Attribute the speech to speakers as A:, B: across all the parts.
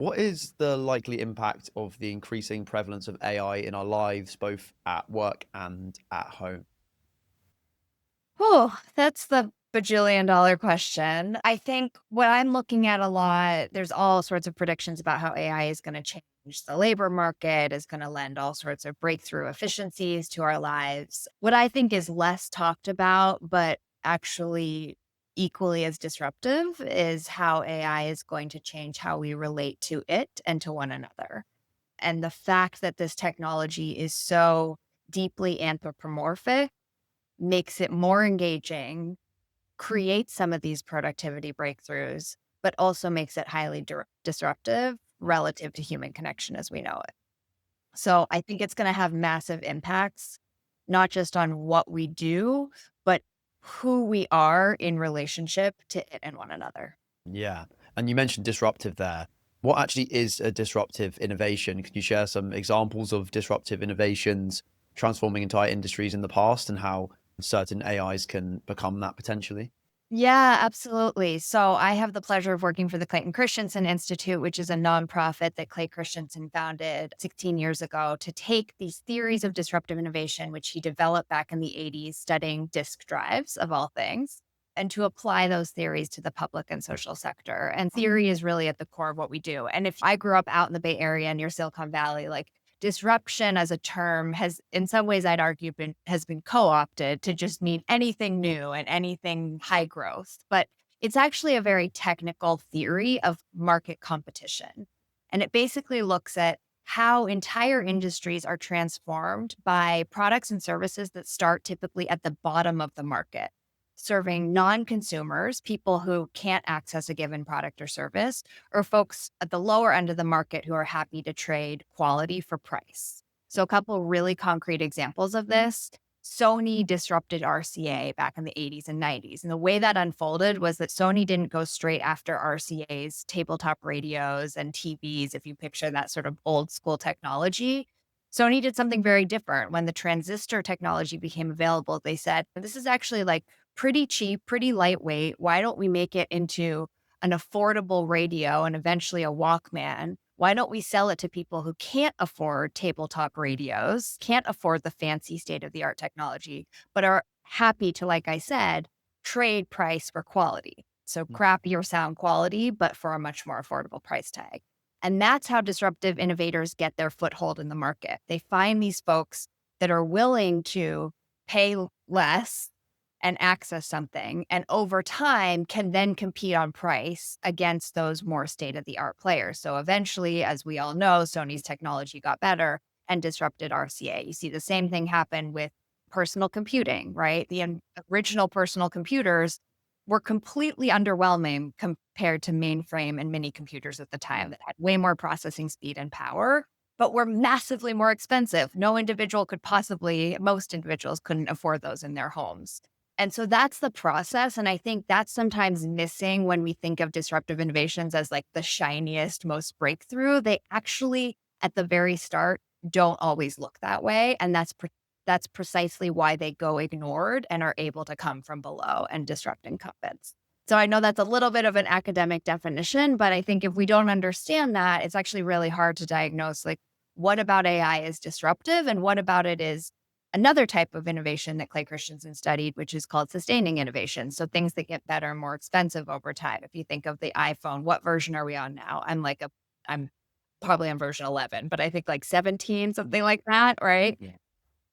A: What is the likely impact of the increasing prevalence of AI in our lives, both at work and at home?
B: Oh, that's the bajillion dollar question. I think what I'm looking at a lot, there's all sorts of predictions about how AI is going to change the labor market, is going to lend all sorts of breakthrough efficiencies to our lives. What I think is less talked about, but actually equally as disruptive, is how AI is going to change how we relate to it and to one another. And the fact that this technology is so deeply anthropomorphic makes it more engaging, creates some of these productivity breakthroughs, but also makes it highly disruptive relative to human connection as we know it. So I think it's going to have massive impacts, not just on what we do, but who we are in relationship to it and one another.
A: Yeah. And you mentioned disruptive there. What actually is a disruptive innovation? Can you share some examples of disruptive innovations transforming entire industries in the past and how certain AIs can become that potentially?
B: Yeah, absolutely. So I have the pleasure of working for the Clayton Christensen Institute, which is a nonprofit that Clay Christensen founded 16 years ago to take these theories of disruptive innovation, which he developed back in the 80s, studying disk drives of all things, and to apply those theories to the public and social sector. And theory is really at the core of what we do. And if I grew up out in the Bay Area near Silicon Valley, like disruption as a term has in some ways I'd argue has been co-opted to just mean anything new and anything high growth, but it's actually a very technical theory of market competition, and it basically looks at how entire industries are transformed by products and services that start typically at the bottom of the market, serving non-consumers, people who can't access a given product or service, or folks at the lower end of the market who are happy to trade quality for price. So, a couple really concrete examples of this. Sony disrupted RCA back in the 80s and 90s. And the way that unfolded was that Sony didn't go straight after RCA's tabletop radios and TVs, if you picture that sort of old school technology. Sony did something very different. When the transistor technology became available, they said, this is actually like pretty cheap, pretty lightweight. Why don't we make it into an affordable radio and eventually a Walkman? Why don't we sell it to people who can't afford tabletop radios, can't afford the fancy state of the art technology, but are happy to, like I said, trade price for quality? So crappier sound quality, but for a much more affordable price tag. And that's how disruptive innovators get their foothold in the market. They find these folks that are willing to pay less and access something, and over time can then compete on price against those more state of the art players. So eventually, as we all know, Sony's technology got better and disrupted RCA. You see the same thing happen with personal computing, right? Original personal computers were completely underwhelming compared to mainframe and mini computers at the time that had way more processing speed and power, but were massively more expensive. Most individuals couldn't afford those in their homes. And so that's the process. And I think that's sometimes missing when we think of disruptive innovations as like the shiniest, most breakthrough. They actually, at the very start, don't always look that way. And that's precisely why they go ignored and are able to come from below and disrupt incumbents. So I know that's a little bit of an academic definition, but I think if we don't understand that, it's actually really hard to diagnose like what about AI is disruptive and what about it is another type of innovation that Clay Christensen studied, which is called sustaining innovation. So things that get better and more expensive over time. If you think of the iPhone, what version are we on now? I'm probably on version 11, but I think like 17, something like that, right?
A: Yeah.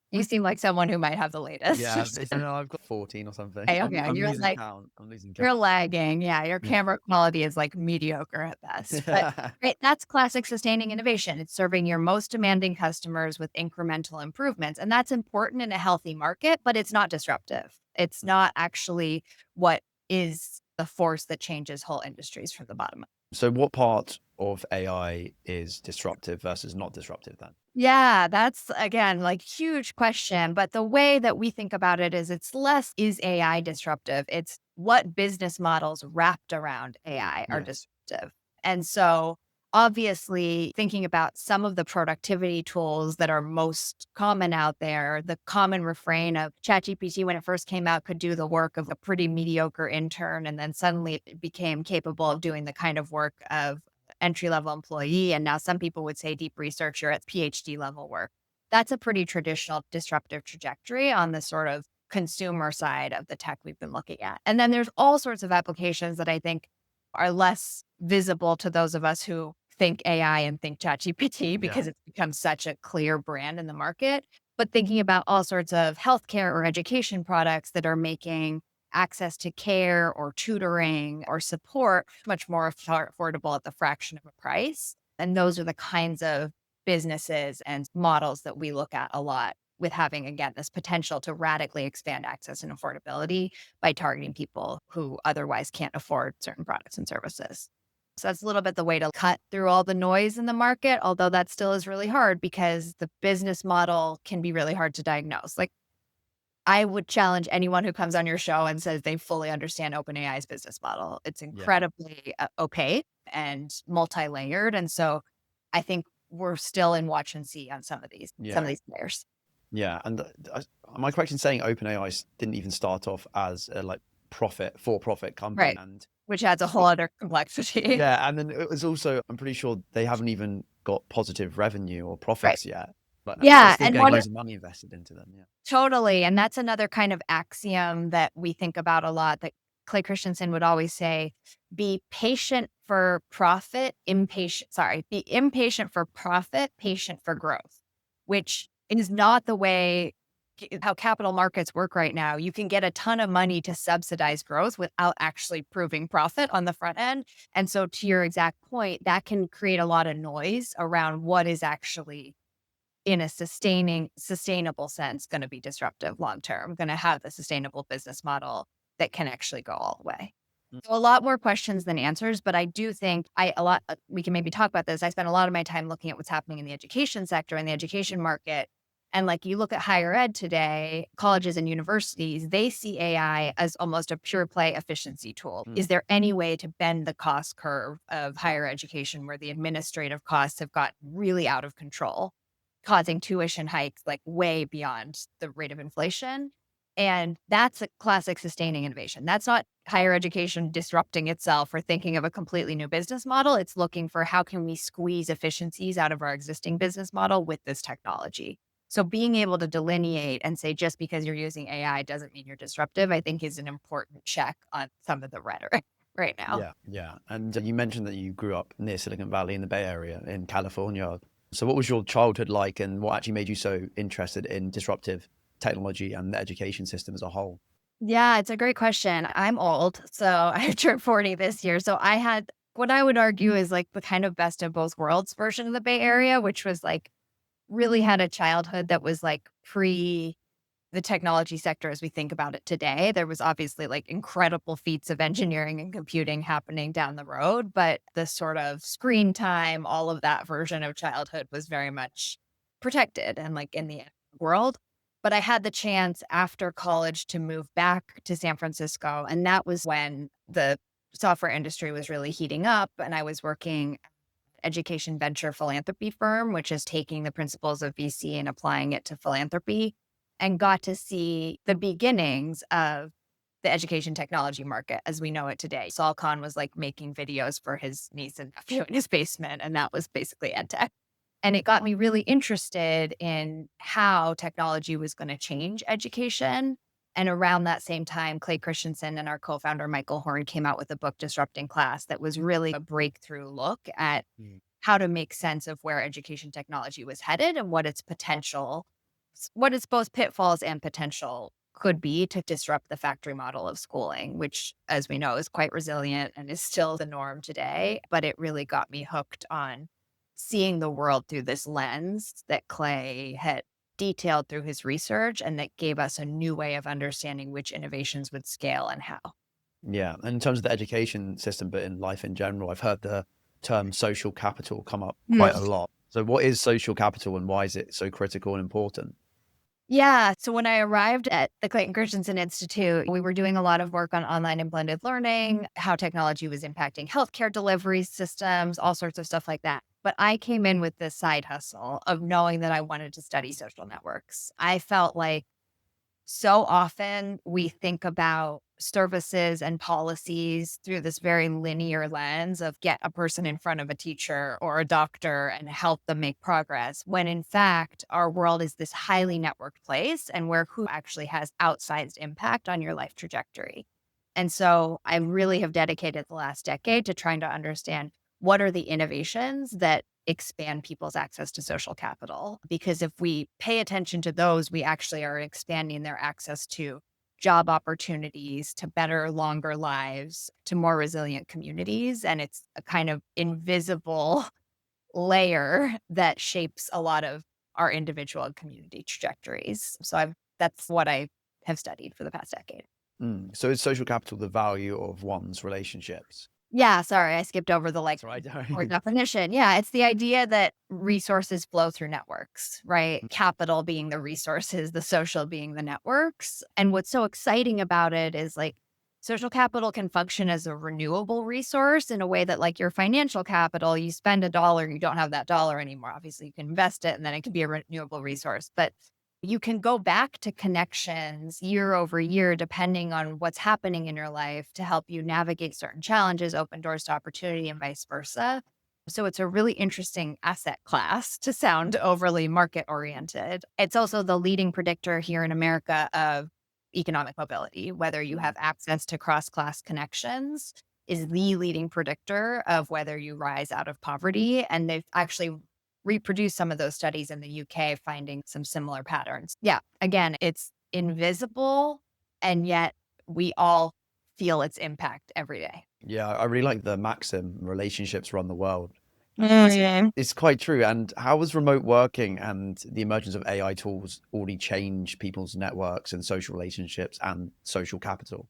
B: You seem like someone who might have the
A: Yeah,
B: latest.
A: no, I've got 14 or something.
B: Okay,
A: I'm
B: okay.
A: I'm
B: You're
A: losing
B: like,
A: count. I'm losing count.
B: you're lagging. Yeah, your
A: Yeah.
B: camera quality is like mediocre at best. But right, that's classic sustaining innovation. It's serving your most demanding customers with incremental improvements. And that's important in a healthy market, but it's not disruptive. It's not actually what is the force that changes whole industries from the bottom up.
A: So what part of AI is disruptive versus not disruptive then?
B: Yeah, that's again like huge question. But the way that we think about it is it's less is AI disruptive? It's what business models wrapped around AI are
A: Yes.
B: disruptive. And so obviously thinking about some of the productivity tools that are most common out there, the common refrain of ChatGPT when it first came out could do the work of a pretty mediocre intern, and then suddenly it became capable of doing the kind of work of entry-level employee. And now some people would say deep researcher at PhD level work. That's a pretty traditional disruptive trajectory on the sort of consumer side of the tech we've been looking at. And then there's all sorts of applications that I think are less visible to those of us who think AI and think ChatGPT
A: Yeah.
B: because it's become such a clear brand in the market. But thinking about all sorts of healthcare or education products that are making access to care or tutoring or support much more affordable at the fraction of a price. And those are the kinds of businesses and models that we look at a lot with having, again, this potential to radically expand access and affordability by targeting people who otherwise can't afford certain products and services. So that's a little bit the way to cut through all the noise in the market, although that still is really hard because the business model can be really hard to diagnose. Like, I would challenge anyone who comes on your show and says they fully understand OpenAI's business model. It's
A: Yeah.
B: incredibly opaque and multi-layered. And so I think we're still in watch and see on some of these players.
A: Yeah. And am I correct in saying OpenAI didn't even start off as a for-profit company?
B: Right.
A: And
B: Which adds a whole other complexity.
A: yeah. And then it was also, I'm pretty sure they haven't even got positive revenue or
B: Right.
A: profits yet. But they're
B: Yeah.
A: still
B: And
A: getting loads of money invested into them. Yeah.
B: totally. And that's another kind of axiom that we think about a lot that Clay Christensen would always say, be patient for profit, be impatient for profit, patient for growth, which is not the way how capital markets work right now. You can get a ton of money to subsidize growth without actually proving profit on the front end. And so to your exact point, that can create a lot of noise around what is actually in a sustainable sense going to be disruptive long term, going to have the sustainable business model that can actually go all the way. So a lot more questions than answers, but I do think we can maybe talk about this. I spend a lot of my time looking at what's happening in the education sector and the education market. And like you look at higher ed today, colleges and universities, they see AI as almost a pure play efficiency tool. Is there any way to bend the cost curve of higher education where the administrative costs have gotten really out of control, causing tuition hikes like way beyond the rate of inflation? And that's a classic sustaining innovation. That's not higher education disrupting itself or thinking of a completely new business model. It's looking for how can we squeeze efficiencies out of our existing business model with this technology. So being able to delineate and say just because you're using AI doesn't mean you're disruptive, I think is an important check on some of the rhetoric right now.
A: Yeah. Yeah. And you mentioned that you grew up near Silicon Valley in the Bay Area in California. So what was your childhood like and what actually made you so interested in disruptive technology and the education system as a whole?
B: Yeah, it's a great question. I'm old, so I turned 40 this year. So I had what I would argue is like the kind of best of both worlds version of the Bay Area, which was like really had a childhood that was like pre the technology sector as we think about it today. There was obviously like incredible feats of engineering and computing happening down the road, but the sort of screen time, all of that version of childhood was very much protected and like in the world. But I had the chance after college to move back to San Francisco. And that was when the software industry was really heating up. And I was working education venture philanthropy firm, which is taking the principles of VC and applying it to philanthropy, and got to see the beginnings of the education technology market as we know it today. Saul Khan was like making videos for his niece and nephew in his basement, and that was basically ed tech. And it got me really interested in how technology was going to change education. And around that same time, Clay Christensen and our co-founder, Michael Horn, came out with a book, Disrupting Class, that was really a breakthrough look at how to make sense of where education technology was headed and what its potential, what its both pitfalls and potential could be to disrupt the factory model of schooling, which, as we know, is quite resilient and is still the norm today. But it really got me hooked on seeing the world through this lens that Clay had detailed through his research and that gave us a new way of understanding which innovations would scale and how.
A: Yeah. And in terms of the education system, but in life in general, I've heard the term social capital come up quite a lot. So what is social capital and why is it so critical and important?
B: Yeah. So when I arrived at the Clayton Christensen Institute, we were doing a lot of work on online and blended learning, how technology was impacting healthcare delivery systems, all sorts of stuff like that. But I came in with this side hustle of knowing that I wanted to study social networks. I felt like So often we think about services and policies through this very linear lens of get a person in front of a teacher or a doctor and help them make progress, when in fact, our world is this highly networked place and where who actually has outsized impact on your life trajectory. And so I really have dedicated the last decade to trying to understand what are the innovations that expand people's access to social capital. Because if we pay attention to those, we actually are expanding their access to job opportunities, to better, longer lives, to more resilient communities. And it's a kind of invisible layer that shapes a lot of our individual and community trajectories. So that's what I have studied for the past decade.
A: So is social capital the value of one's relationships?
B: Yeah, sorry, I skipped over the
A: That's right.
B: or definition. Yeah, it's the idea that resources flow through networks, right? Capital being the resources, the social being the networks. And what's so exciting about it is social capital can function as a renewable resource in a way that your financial capital, you spend a dollar, you don't have that dollar anymore. Obviously, you can invest it and then it can be a renewable resource. But you can go back to connections year over year, depending on what's happening in your life to help you navigate certain challenges, open doors to opportunity, and vice versa. So it's a really interesting asset class to sound overly market oriented. It's also the leading predictor here in America of economic mobility, whether you have access to cross class connections is the leading predictor of whether you rise out of poverty. And they've actually reproduce some of those studies in the UK, finding some similar patterns. Yeah, again, it's invisible, and yet we all feel its impact every day.
A: Yeah, I really like the maxim, relationships run the world.
B: Yeah.
A: It's quite true. And how has remote working and the emergence of AI tools already changed people's networks and social relationships and social capital?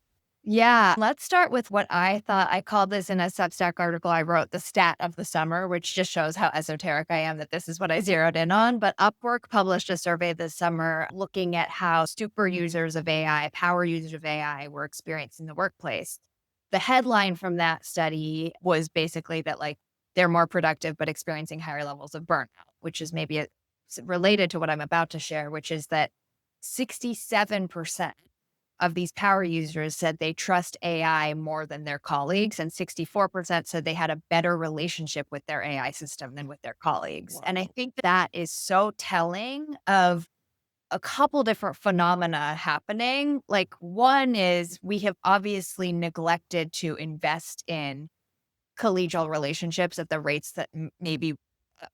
B: Yeah, let's start with what I thought. I called this in a Substack article I wrote the stat of the summer, which just shows how esoteric I am that this is what I zeroed in on. But Upwork published a survey this summer looking at how super users of AI, power users of AI were experiencing the workplace. The headline from that study was basically that they're more productive but experiencing higher levels of burnout, which is maybe related to what I'm about to share, which is that 67% of these power users said they trust AI more than their colleagues, and 64% said they had a better relationship with their AI system than with their colleagues.
A: Wow.
B: And I think that is so telling of a couple different phenomena happening. Like, one is we have obviously neglected to invest in collegial relationships at the rates that maybe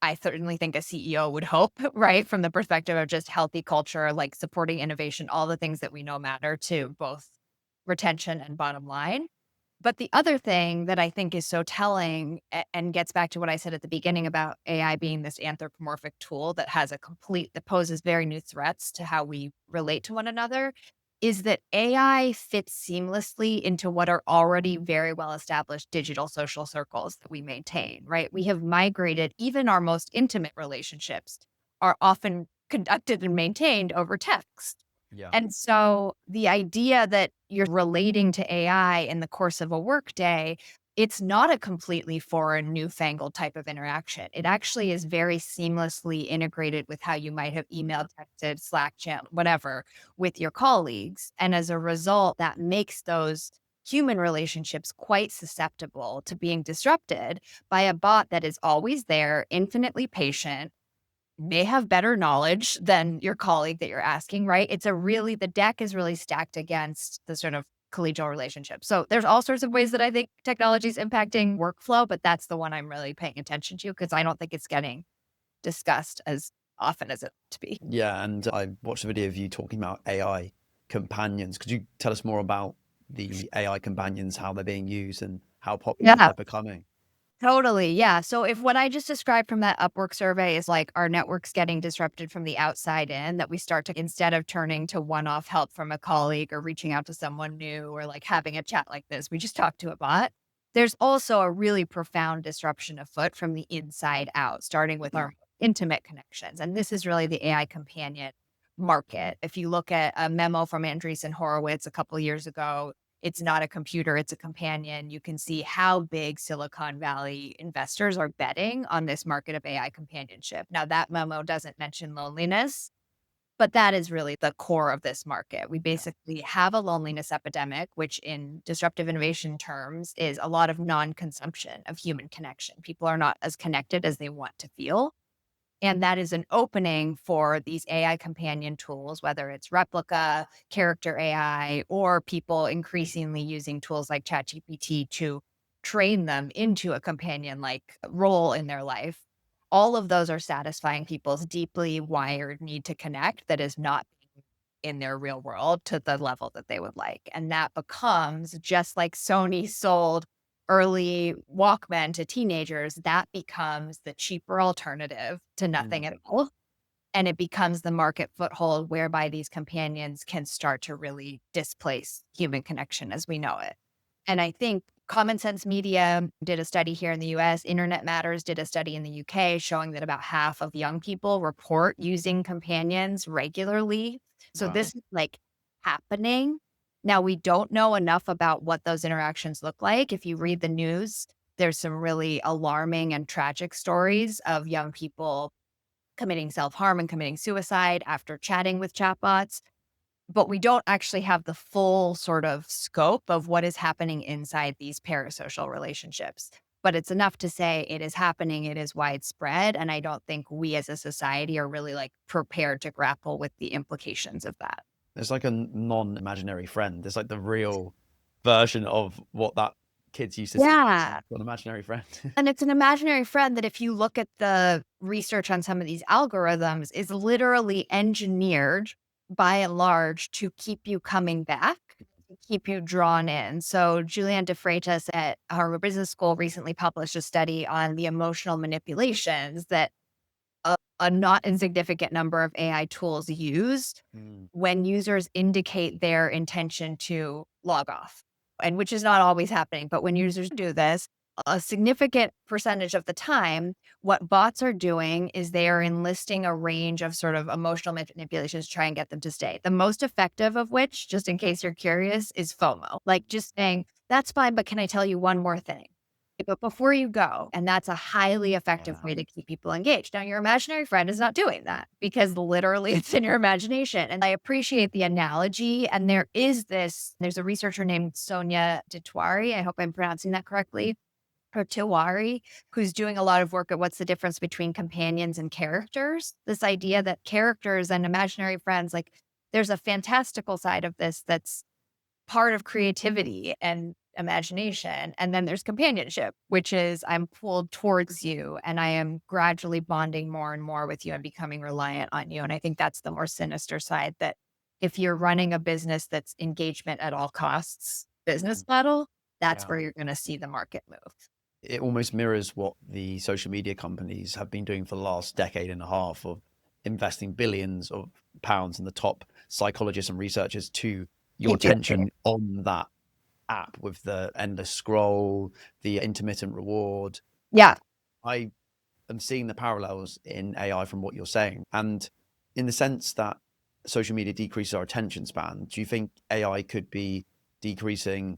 B: I certainly think a CEO would hope, right? From the perspective of just healthy culture, like supporting innovation, all the things that we know matter to both retention and bottom line. But the other thing that I think is so telling and gets back to what I said at the beginning about AI being this anthropomorphic tool that has that poses very new threats to how we relate to one another is that AI fits seamlessly into what are already very well established digital social circles that we maintain, right? We have migrated, even our most intimate relationships are often conducted and maintained over text.
A: Yeah.
B: And so the idea that you're relating to AI in the course of a workday, it's not a completely foreign, newfangled type of interaction. It actually is very seamlessly integrated with how you might have emailed, texted, Slack channel, whatever, with your colleagues. And as a result, that makes those human relationships quite susceptible to being disrupted by a bot that is always there, infinitely patient, may have better knowledge than your colleague that you're asking, right? The deck is really stacked against the sort of collegial relationship. So there's all sorts of ways that I think technology is impacting workflow, but that's the one I'm really paying attention to because I don't think it's getting discussed as often as it ought to be.
A: Yeah. And I watched a video of you talking about AI companions. Could you tell us more about the AI companions, how they're being used and how popular
B: Yeah.
A: they're becoming?
B: Totally. Yeah. So if what I just described from that Upwork survey is like our networks getting disrupted from the outside in, that we start to, instead of turning to one off help from a colleague or reaching out to someone new or like having a chat like this, we just talk to a bot. There's also a really profound disruption afoot from the inside out, starting with our intimate connections. And this is really the AI companion market. If you look at a memo from Andreessen Horowitz a couple of years ago, it's not a computer, it's a companion. You can see how big Silicon Valley investors are betting on this market of AI companionship. Now, that memo doesn't mention loneliness, But that is really the core of this market. We basically have a loneliness epidemic, which in disruptive innovation terms is a lot of non-consumption of human connection. People are not as connected as they want to feel. And that is an opening for these AI companion tools, whether it's replica, character AI, or people increasingly using tools like ChatGPT to train them into a companion like role in their life. All of those are satisfying people's deeply wired need to connect that is not in their real world to the level that they would like. And that becomes just like Sony sold early Walkman to teenagers, that becomes the cheaper alternative to
A: Mm.
B: nothing at all. And it becomes the market foothold whereby these companions can start to really displace human connection as we know it. And I think Common Sense Media did a study here in the US, Internet Matters did a study in the UK showing that about half of young people report using companions regularly. So
A: Wow.
B: this is like happening. Now, we don't know enough about what those interactions look like. If you read the news, there's some really alarming and tragic stories of young people committing self-harm and committing suicide after chatting with chatbots. But we don't actually have the full sort of scope of what is happening inside these parasocial relationships. But it's enough to say it is happening, it is widespread. And I don't think we as a society are really like prepared to grapple with the implications of that.
A: It's like a non-imaginary friend. It's like the real version of what that kids used to say,
B: Yeah.
A: an imaginary friend.
B: And it's an imaginary friend that if you look at the research on some of these algorithms is literally engineered by and large to keep you coming back, to keep you drawn in. So Julianne de Freitas at Harvard Business School recently published a study on the emotional manipulations that a not insignificant number of AI tools use
A: Mm.
B: when users indicate their intention to log off, and which is not always happening. But when users do this, a significant percentage of the time, what bots are doing is they are enlisting a range of sort of emotional manipulations to try and get them to stay. The most effective of which, just in case you're curious, is FOMO. Like just saying, that's fine, but can I tell you one more thing? But before you go, and that's a highly effective
A: Yeah.
B: way to keep people engaged. Now, your imaginary friend is not doing that because literally it's in your imagination. And I appreciate the analogy. And there's a researcher named Sonia Ditwari. I hope I'm pronouncing that correctly. Or Tiwari, who's doing a lot of work at what's the difference between companions and characters. This idea that characters and imaginary friends, like there's a fantastical side of this that's part of creativity and imagination. And then there's companionship, which is I'm pulled towards you and I am gradually bonding more and more with you and becoming reliant on you. And I think that's the more sinister side that if you're running a business that's engagement at all costs business model, that's
A: Yeah.
B: where you're going to see the market move.
A: It almost mirrors what the social media companies have been doing for the last decade and a half of investing billions of pounds in the top psychologists and researchers to your
B: Keep you engaged.
A: attention on that app with the endless scroll, the intermittent reward.
B: Yeah.
A: I am seeing the parallels in AI from what you're saying. And in the sense that social media decreases our attention span, do you think AI could be decreasing,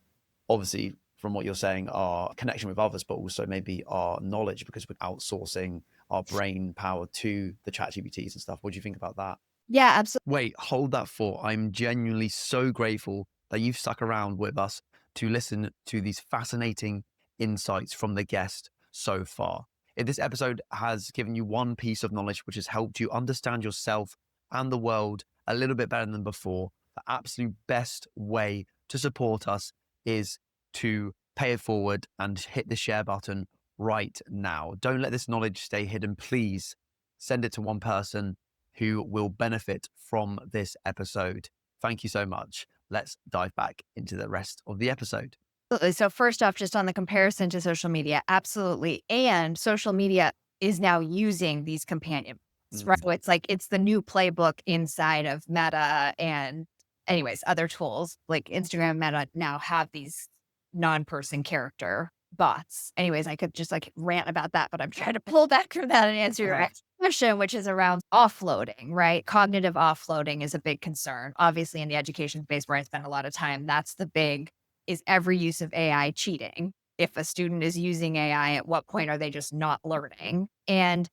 A: obviously, from what you're saying, our connection with others, but also maybe our knowledge because we're outsourcing our brain power to the chat GPTs and stuff? What do you think about that?
B: Yeah, absolutely.
A: Wait, hold that thought. I'm genuinely so grateful that you've stuck around with us to listen to these fascinating insights from the guest so far. If this episode has given you one piece of knowledge which has helped you understand yourself and the world a little bit better than before, the absolute best way to support us is to pay it forward and hit the share button right now. Don't let this knowledge stay hidden. Please send it to one person who will benefit from this episode. Thank you so much. Let's dive back into the rest of the episode.
B: Absolutely. So first off, just on the comparison to social media, absolutely. And social media is now using these companion bots, right?
A: Mm.
B: So it's like it's the new playbook inside of Meta and anyways, other tools like Instagram and Meta now have these non-person character bots. Anyways, I could just like rant about that, but I'm trying to pull back from that and answer your next question, which is around offloading, right? Cognitive offloading is a big concern. Obviously, in the education space where I spend a lot of time, that's the big is every use of AI cheating? If a student is using AI, at what point are they just not learning? And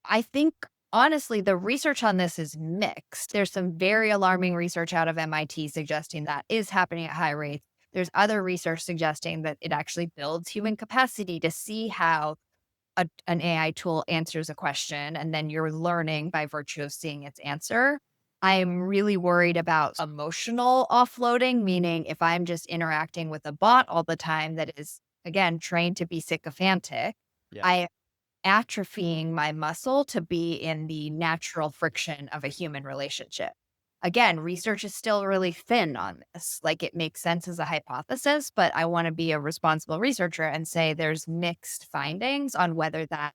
B: I think Honestly, the research on this is mixed. There's some very alarming research out of MIT suggesting that is happening at high rates. There's other research suggesting that it actually builds human capacity to see how an AI tool answers a question, and then you're learning by virtue of seeing its answer. I'm really worried about emotional offloading, meaning if I'm just interacting with a bot all the time that is, again, trained to be sycophantic,
A: Yeah.
B: I atrophying my muscle to be in the natural friction of a human relationship. Again, research is still really thin on this. Like it makes sense as a hypothesis, but I want to be a responsible researcher and say there's mixed findings on whether that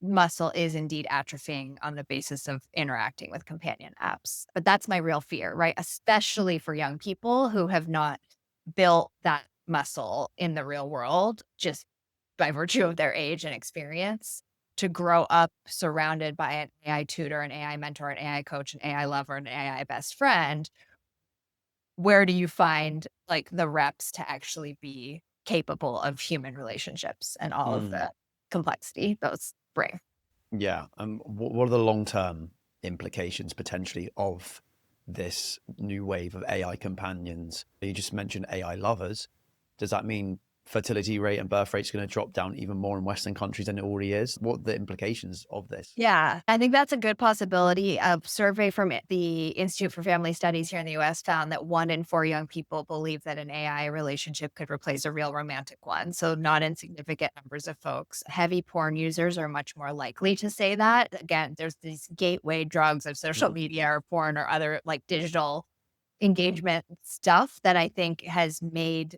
B: muscle is indeed atrophying on the basis of interacting with companion apps. But that's my real fear, right? Especially for young people who have not built that muscle in the real world, just by virtue of their age and experience, to grow up surrounded by an AI tutor, an AI mentor, an AI coach, an AI lover, an AI best friend. Where do you find like the reps to actually be capable of human relationships and all of
A: Mm.
B: the complexity those bring?
A: Yeah. What are the long-term implications potentially of this new wave of AI companions? You just mentioned AI lovers. Does that mean fertility rate and birth rate is going to drop down even more in Western countries than it already is? What are the implications of this?
B: Yeah, I think that's a good possibility. A survey from the Institute for Family Studies here in the US found that 1 in 4 young people believe that an AI relationship could replace a real romantic one. So, not insignificant numbers of folks. Heavy porn users are much more likely to say that. Again, there's these gateway drugs of social
A: Mm.
B: media or porn or other like digital engagement stuff that I think has made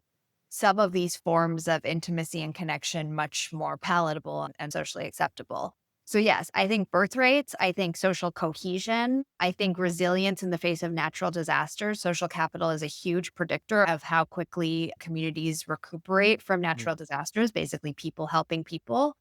B: some of these forms of intimacy and connection much more palatable and socially acceptable. So, yes, I think birth rates, I think social cohesion, I think resilience in the face of natural disasters. Social capital is a huge predictor of how quickly communities recuperate from
A: Mm.
B: natural disasters, basically, people helping people.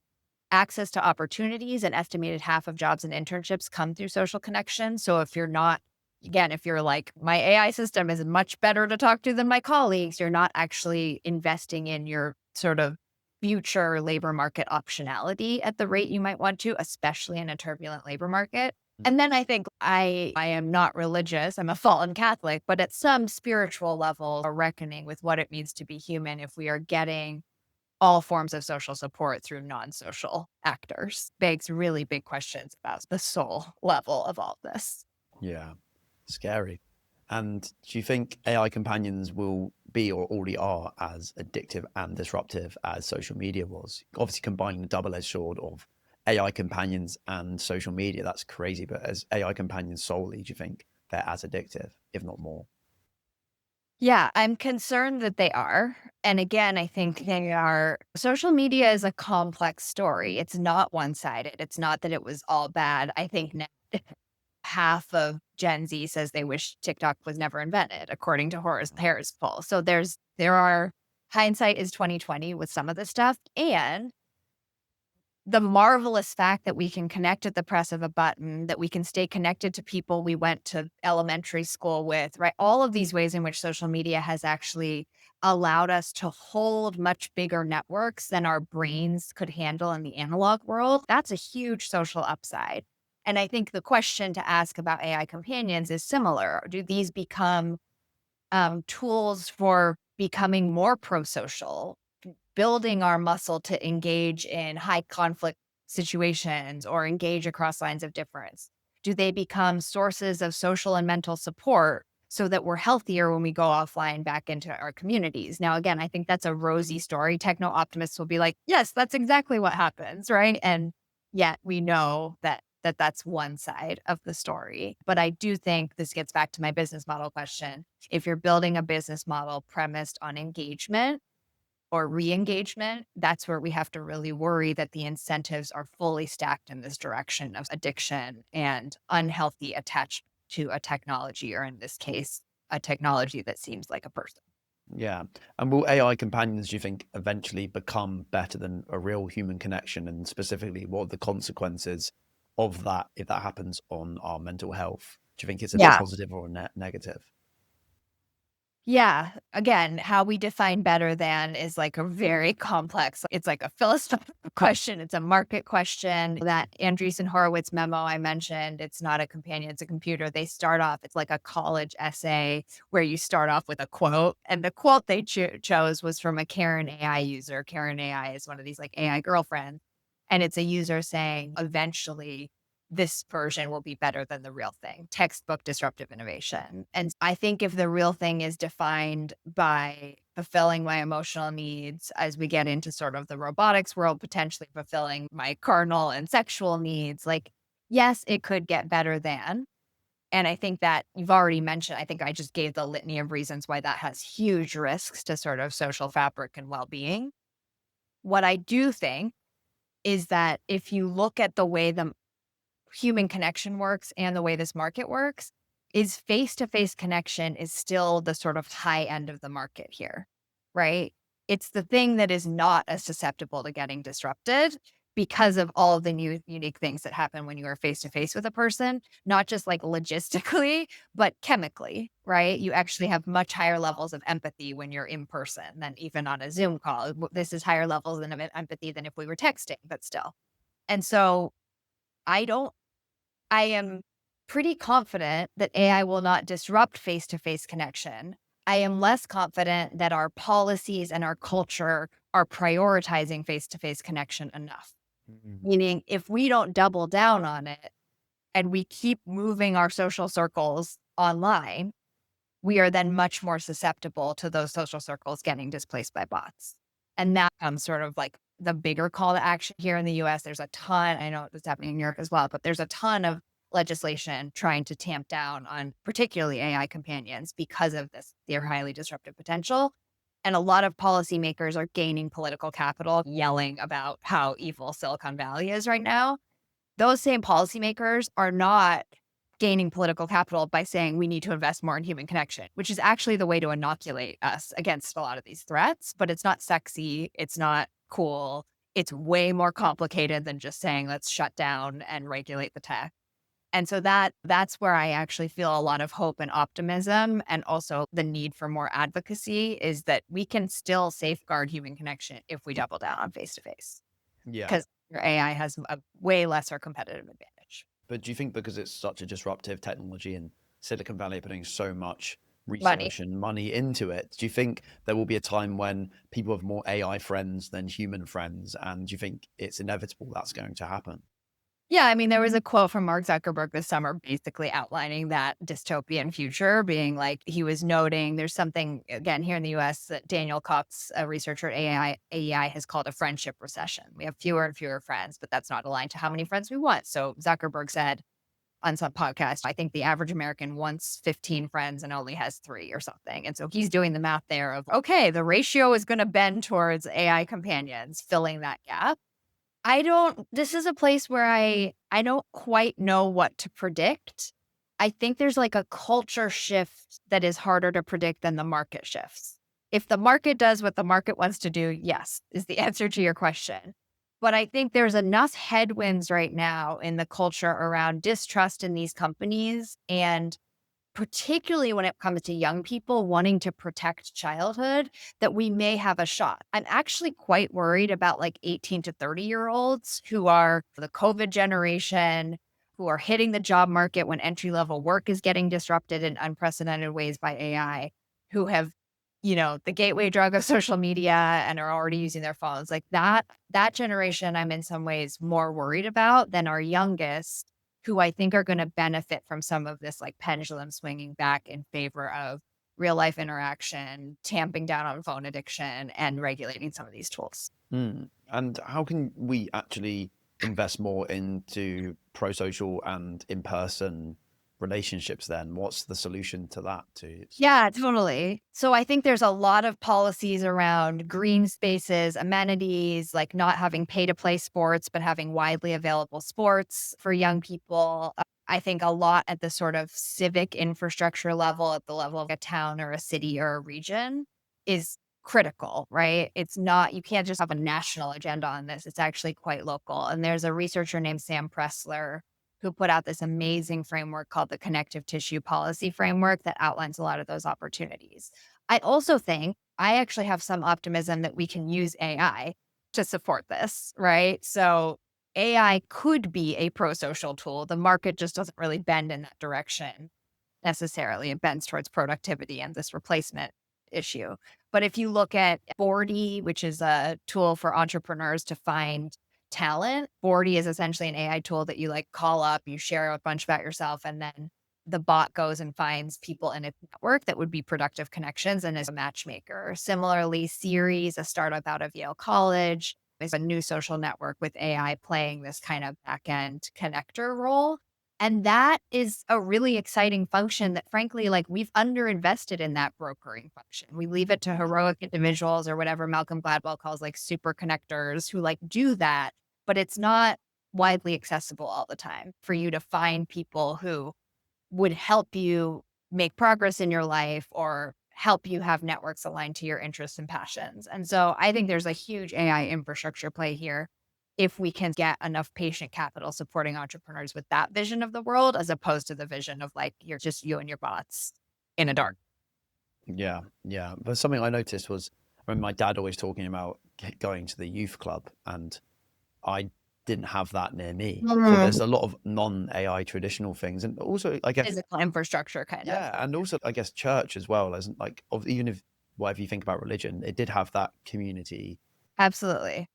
B: Access to opportunities, an estimated half of jobs and internships come through social connection. So if you're not, again, if you're like, my AI system is much better to talk to than my colleagues, you're not actually investing in your sort of future labor market optionality at the rate you might want to, especially in a turbulent labor market.
A: Mm.
B: And then I think I am not religious. I'm a fallen Catholic, but at some spiritual level, a reckoning with what it means to be human if we are getting all forms of social support through non-social actors begs really big questions about the soul level of all this.
A: Yeah. Scary. And do you think AI companions will be or already are as addictive and disruptive as social media was? Obviously, combining the double-edged sword of AI companions and social media, that's crazy. But as AI companions solely, do you think they're as addictive, if not more?
B: Yeah, I'm concerned that they are. And again, I think they are. Social media is a complex story. It's not one sided. It's not that it was all bad. I think now half of Gen Z says they wish TikTok was never invented, according to Harris poll. So there are hindsight is 2020 with some of this stuff. And the marvelous fact that we can connect at the press of a button, that we can stay connected to people we went to elementary school with, right? All of these ways in which social media has actually allowed us to hold much bigger networks than our brains could handle in the analog world. That's a huge social upside. And I think the question to ask about AI companions is similar. Do these become tools for becoming more pro social, building our muscle to engage in high conflict situations or engage across lines of difference? Do they become sources of social and mental support so that we're healthier when we go offline back into our communities? Now, again, I think that's a rosy story. Techno optimists will be like, yes, that's exactly what happens, right? And yet we know that that's one side of the story. But I do think this gets back to my business model question. If you're building a business model premised on engagement, or re-engagement, that's where we have to really worry that the incentives are fully stacked in this direction of addiction and unhealthy attachment to a technology, or in this case, a technology that seems like a person.
A: Yeah. And will AI companions, do you think, eventually become better than a real human connection? And specifically, what are the consequences of that if that happens on our mental health? Do you think it's a
B: Yeah.
A: positive or a negative?
B: Yeah. Again, how we define better than is like a very complex, it's like a philosophical question. It's a market question. That Andreessen Horowitz memo I mentioned, it's not a companion, it's a computer. They start off, it's like a college essay where you start off with a quote. And the quote they chose was from a Karen AI user. Karen AI is one of these like AI girlfriends. And it's a user saying, eventually, this version will be better than the real thing. Textbook disruptive innovation. And I think if the real thing is defined by fulfilling my emotional needs as we get into sort of the robotics world, potentially fulfilling my carnal and sexual needs, like, yes, it could get better than. And I think that you've already mentioned, I think I just gave the litany of reasons why that has huge risks to sort of social fabric and well being. What I do think is that if you look at the way the human connection works and the way this market works is face-to-face connection is still the sort of high end of the market here, right? It's the thing that is not as susceptible to getting disrupted because of all of the new unique things that happen when you are face-to-face with a person, not just like logistically, but chemically, right? You actually have much higher levels of empathy when you're in person than even on a Zoom call. This is higher levels of empathy than if we were texting, but still. And so I don't I am pretty confident that AI will not disrupt face to face connection. I am less confident that our policies and our culture are prioritizing face to face connection enough.
A: Mm.
B: Meaning, if we don't double down on it and we keep moving our social circles online, we are then much more susceptible to those social circles getting displaced by bots. And that comes sort of like the bigger call to action here in the US. There's a ton, I know it's happening in Europe as well, but there's a ton of legislation trying to tamp down on particularly AI companions because of this, their highly disruptive potential. And a lot of policymakers are gaining political capital, yelling about how evil Silicon Valley is right now. Those same policymakers are not gaining political capital by saying we need to invest more in human connection, which is actually the way to inoculate us against a lot of these threats. But it's not sexy. It's not cool. It's way more complicated than just saying let's shut down and regulate the tech. And so that's where I actually feel a lot of hope and optimism, and also the need for more advocacy is that we can still safeguard human connection if we double down on face to face,
A: Yeah.
B: because your AI has a way lesser competitive advantage.
A: But do you think because it's such a disruptive technology and Silicon Valley are putting so much
B: Money.
A: research and money into it, do you think there will be a time when people have more AI friends than human friends? And do you think it's inevitable that's going to happen?
B: Yeah, I mean, there was a quote from Mark Zuckerberg this summer basically outlining that dystopian future, being like, he was noting there's something, again, here in the US that Daniel Cox, a researcher at AEI, has called a friendship recession. We have fewer and fewer friends, but that's not aligned to how many friends we want. So Zuckerberg said on some podcast, I think the average American wants 15 friends and only has 3 or something. And so he's doing the math there of, okay, the ratio is going to bend towards AI companions filling that gap. This is a place where I don't quite know what to predict. I think there's like a culture shift that is harder to predict than the market shifts. If the market does what the market wants to do, yes, is the answer to your question. But I think there's enough headwinds right now in the culture around distrust in these companies, and particularly when it comes to young people wanting to protect childhood, that we may have a shot. I'm actually quite worried about like 18 to 30-year-olds who are the COVID generation, who are hitting the job market when entry level work is getting disrupted in unprecedented ways by AI, who have, the gateway drug of social media and are already using their phones. Like that generation, I'm in some ways more worried about than our youngest, who I think are going to benefit from some of this like pendulum swinging back in favor of real life interaction, tamping down on phone addiction, and regulating some of these tools.
A: Mm. And how can we actually invest more into pro-social and in-person relationships then? What's the solution to that too?
B: Yeah, totally. So I think there's a lot of policies around green spaces, amenities, like not having pay to play sports, but having widely available sports for young people. I think a lot at the sort of civic infrastructure level, at the level of a town or a city or a region, is critical, right? It's not, you can't just have a national agenda on this. It's actually quite local. And there's a researcher named Sam Pressler who put out this amazing framework called the Connective Tissue Policy Framework that outlines a lot of those opportunities. I also think I actually have some optimism that we can use AI to support this, right? So AI could be a pro-social tool. The market just doesn't really bend in that direction necessarily. It bends towards productivity and this replacement issue. But if you look at Bordy, which is a tool for entrepreneurs to find talent, Bordy is essentially an AI tool that you like call up, you share a bunch about yourself, and then the bot goes and finds people in its network that would be productive connections and is a matchmaker. Similarly, Series, a startup out of Yale College, is a new social network with AI playing this kind of back end connector role. And that is a really exciting function that, frankly, like we've underinvested in that brokering function. We leave it to heroic individuals or whatever Malcolm Gladwell calls like super connectors who like do that, but it's not widely accessible all the time for you to find people who would help you make progress in your life or help you have networks aligned to your interests and passions. And so I think there's a huge AI infrastructure play here if we can get enough patient capital supporting entrepreneurs with that vision of the world, as opposed to the vision of like, you're just you and your bots in a dark.
A: Yeah, yeah. But something I noticed was, I remember my dad always talking about going to the youth club, and I didn't have that near me. So there's a lot of non-AI traditional things, and also I guess
B: Physical infrastructure kind of.
A: yeah, and also I guess church as well, as like even if whatever you think about religion, it did have that community
B: Absolutely.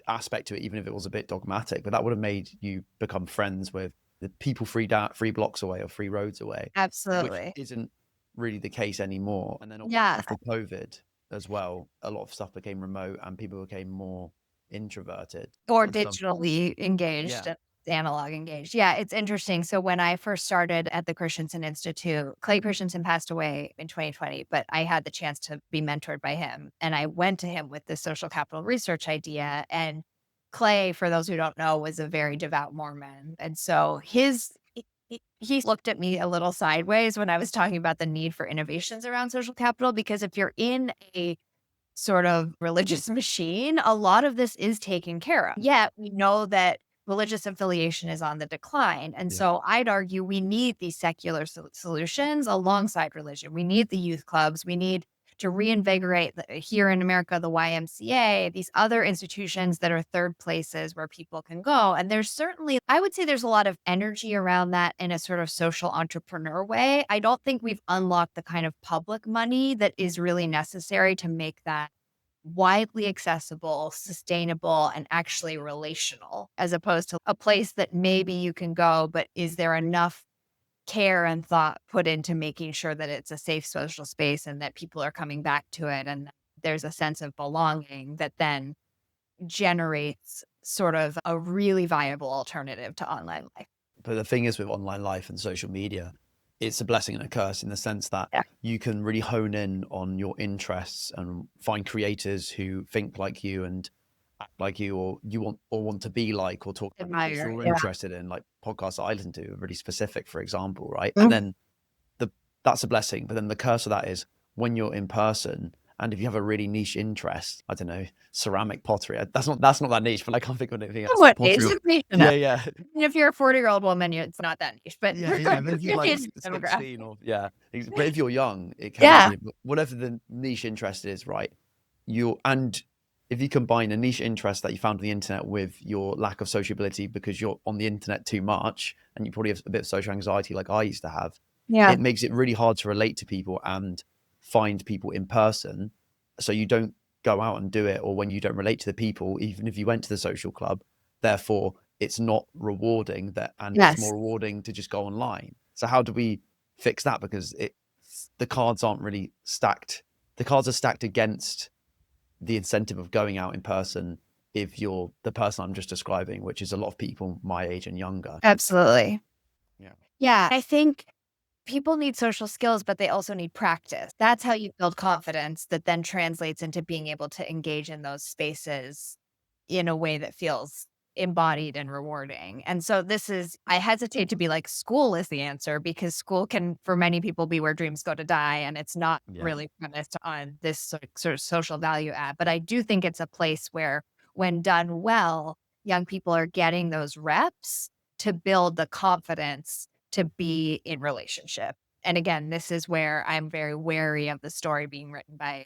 A: aspect to it, even if it was a bit dogmatic. But that would have made you become friends with the people three blocks away or 3 roads away, which
B: Absolutely.
A: isn't really the case anymore. And then
B: Yeah.
A: after COVID as well, a lot of stuff became remote and people became more introverted.
B: Or
A: And so,
B: digitally engaged
A: yeah,
B: and analog engaged. Yeah, it's interesting. So when I first started at the Christensen Institute, Clay Christensen passed away in 2020, but I had the chance to be mentored by him. And I went to him with this social capital research idea. And Clay, for those who don't know, was a very devout Mormon. And so he looked at me a little sideways when I was talking about the need for innovations around social capital, because if you're in a sort of religious machine, a lot of this is taken care of. Yet we know that religious affiliation is on the decline. And
A: yeah,
B: so I'd argue we need these secular solutions alongside religion. We need the youth clubs. We need to reinvigorate here in America, the YMCA, these other institutions that are third places where people can go. And there's certainly, I would say there's a lot of energy around that in a sort of social entrepreneur way. I don't think we've unlocked the kind of public money that is really necessary to make that widely accessible, sustainable, and actually relational, as opposed to a place that maybe you can go, but is there enough care and thought put into making sure that it's a safe social space and that people are coming back to it and there's a sense of belonging that then generates sort of a really viable alternative to online life.
A: but the thing is with online life and social media, it's a blessing and a curse in the sense that
B: Yeah.
A: you can really hone in on your interests and find creators who think like you and act like you, or you want to be like, or talk about things
B: Admire.
A: you're
B: Yeah.
A: interested in. Like podcasts that I listen to are really specific, for example, right? And
B: Mhm.
A: then that's a blessing, but then the curse of that is when you're in person. And if you have a really niche interest, I don't know, ceramic pottery. That's not that niche, but I can't think of anything else.
B: Somewhat
A: Pottery.
B: niche
A: Yeah,
B: enough.
A: yeah.
B: If you're a 40-year-old woman, it's not that niche, but
A: Yeah, yeah. But if you're like
B: it's demographic.
A: 16 or yeah, but if you're young, it can
B: Yeah.
A: be whatever the niche interest is, right? And if you combine a niche interest that you found on the internet with your lack of sociability because you're on the internet too much and you probably have a bit of social anxiety like I used to have,
B: Yeah.
A: it makes it really hard to relate to people and find people in person. So you don't go out and do it, or when you don't relate to the people, even if you went to the social club, therefore it's not rewarding that, and it's
B: Yes.
A: more rewarding to just go online. So how do we fix that? Because the cards aren't really stacked. The cards are stacked against the incentive of going out in person if you're the person I'm just describing, which is a lot of people my age and younger.
B: Absolutely.
A: Yeah.
B: Yeah. I think people need social skills, but they also need practice. That's how you build confidence that then translates into being able to engage in those spaces in a way that feels embodied and rewarding. And so I hesitate to be like, school is the answer, because school can, for many people, be where dreams go to die. And it's not
A: Yeah.
B: really premised on this sort of social value add. But I do think it's a place where, when done well, young people are getting those reps to build the confidence to be in relationship. And again, this is where I'm very wary of the story being written by